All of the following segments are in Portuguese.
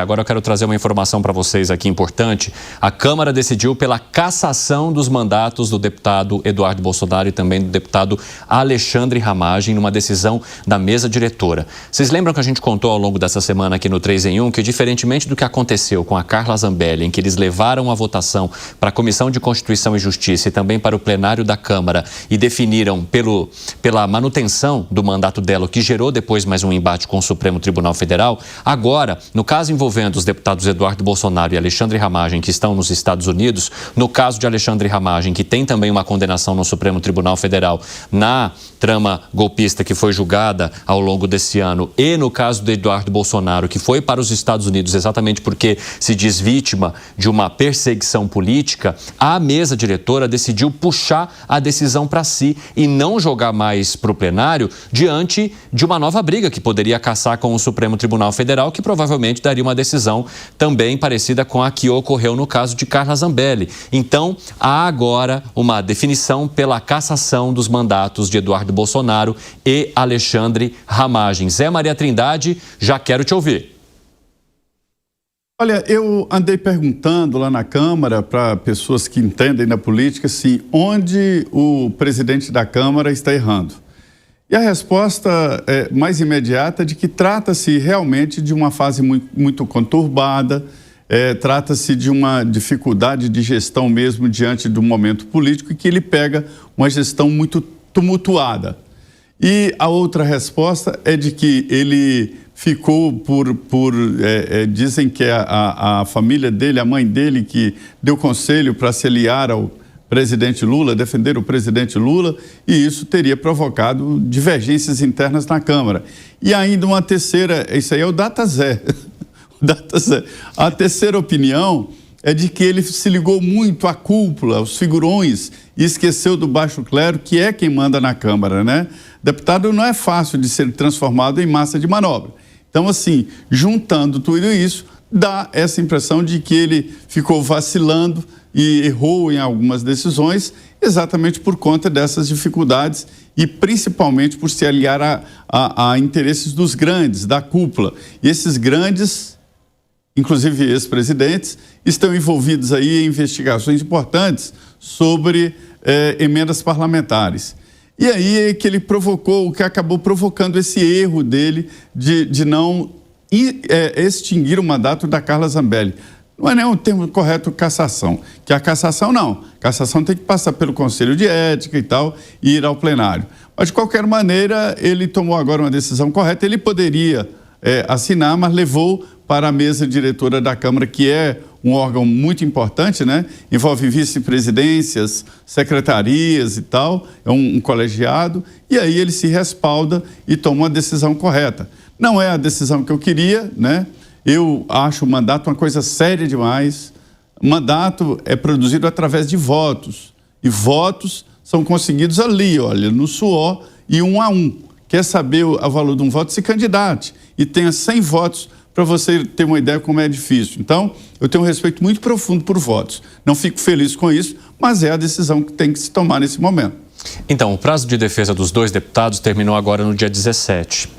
Agora eu quero trazer uma informação para vocês aqui importante. A Câmara decidiu pela cassação dos mandatos do deputado Eduardo Bolsonaro e também do deputado Alexandre Ramagem, numa decisão da mesa diretora. Vocês lembram que a gente contou ao longo dessa semana aqui no 3 em 1 que, diferentemente do que aconteceu com a Carla Zambelli, em que eles levaram a votação para a Comissão de Constituição e Justiça e também para o plenário da Câmara e definiram pela manutenção do mandato dela, o que gerou depois mais um embate com o Supremo Tribunal Federal, agora, no caso envolvendo os deputados Eduardo Bolsonaro e Alexandre Ramagem, que estão nos Estados Unidos, no caso de Alexandre Ramagem, que tem também uma condenação no Supremo Tribunal Federal na trama golpista que foi julgada ao longo desse ano, e no caso de Eduardo Bolsonaro, que foi para os Estados Unidos exatamente porque se diz vítima de uma perseguição política, a mesa diretora decidiu puxar a decisão para si e não jogar mais para o plenário diante de uma nova briga que poderia caçar com o Supremo Tribunal Federal, que provavelmente daria uma decisão também parecida com a que ocorreu no caso de Carla Zambelli. Então, há agora uma definição pela cassação dos mandatos de Eduardo Bolsonaro e Alexandre Ramagem. Zé Maria Trindade, já quero te ouvir. Olha, eu andei perguntando lá na Câmara para pessoas que entendem da política, assim, onde o presidente da Câmara está errando. E a resposta mais imediata é de que trata-se realmente de uma fase muito conturbada, trata-se de uma dificuldade de gestão mesmo diante do momento político e que ele pega uma gestão muito tumultuada. E a outra resposta é de que ele ficou dizem que a família dele, a mãe dele, que deu conselho para se aliar ao presidente Lula, defender o presidente Lula, e isso teria provocado divergências internas na Câmara. E ainda uma terceira, isso aí é o data zé. A terceira opinião é de que ele se ligou muito à cúpula, aos figurões, e esqueceu do baixo clero, que é quem manda na Câmara, né? Deputado não é fácil de ser transformado em massa de manobra. Então, assim, juntando tudo isso, dá essa impressão de que ele ficou vacilando e errou em algumas decisões, exatamente por conta dessas dificuldades e principalmente por se aliar a interesses dos grandes, da cúpula. E esses grandes, inclusive ex-presidentes, estão envolvidos aí em investigações importantes sobre emendas parlamentares. E aí é que ele provocou, o que acabou provocando esse erro dele de não extinguir o mandato da Carla Zambelli. Não é nem o termo correto cassação, que a cassação não. Cassação tem que passar pelo Conselho de Ética e tal e ir ao plenário. Mas, de qualquer maneira, ele tomou agora uma decisão correta. Ele poderia assinar, mas levou para a mesa diretora da Câmara, que é um órgão muito importante, né? Envolve vice-presidências, secretarias e tal, é um colegiado, e aí ele se respalda e toma uma decisão correta. Não é a decisão que eu queria, né? Eu acho o mandato uma coisa séria demais. Mandato é produzido através de votos. E votos são conseguidos ali, olha, no suor e 1 a 1. Quer saber o valor de um voto? Se candidate e tenha 100 votos para você ter uma ideia como é difícil. Então, eu tenho um respeito muito profundo por votos. Não fico feliz com isso, mas é a decisão que tem que se tomar nesse momento. Então, o prazo de defesa dos 2 deputados terminou agora no dia 17,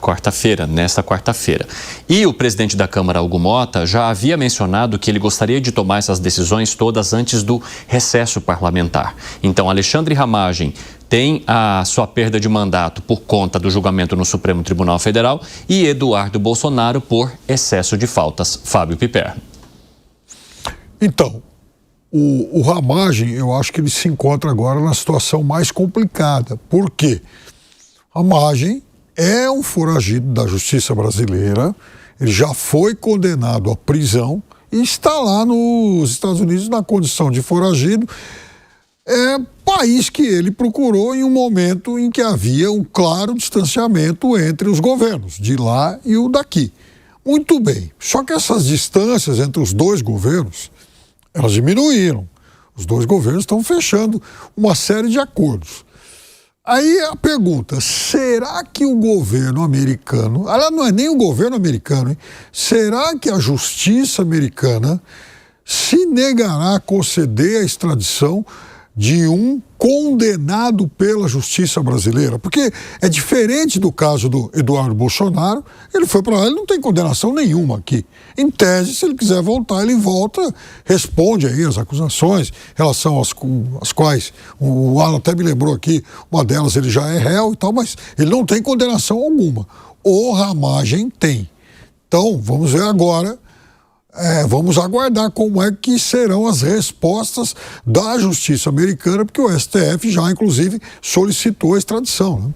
nesta quarta-feira. E o presidente da Câmara, Hugo Mota, já havia mencionado que ele gostaria de tomar essas decisões todas antes do recesso parlamentar. Então, Alexandre Ramagem tem a sua perda de mandato por conta do julgamento no Supremo Tribunal Federal e Eduardo Bolsonaro por excesso de faltas. Fábio Piper. Então, o Ramagem, eu acho que ele se encontra agora na situação mais complicada. Por quê? Ramagem é um foragido da justiça brasileira, ele já foi condenado à prisão e está lá nos Estados Unidos na condição de foragido. É país que ele procurou em um momento em que havia um claro distanciamento entre os governos, de lá e o daqui. Muito bem, só que essas distâncias entre os dois governos, elas diminuíram. Os dois governos estão fechando uma série de acordos. Aí a pergunta, será que o governo americano, aliás, não é nem o governo americano, hein? Será que a justiça americana se negará a conceder a extradição de um condenado pela justiça brasileira, porque é diferente do caso do Eduardo Bolsonaro. Ele foi para lá, ele não tem condenação nenhuma aqui. Em tese, se ele quiser voltar, ele volta, responde aí as acusações, em relação às quais o Alan até me lembrou aqui, uma delas ele já é réu e tal, mas ele não tem condenação alguma. O Ramagem tem. Então, vamos ver agora. Vamos aguardar como é que serão as respostas da justiça americana, porque o STF já, inclusive, solicitou a extradição, né?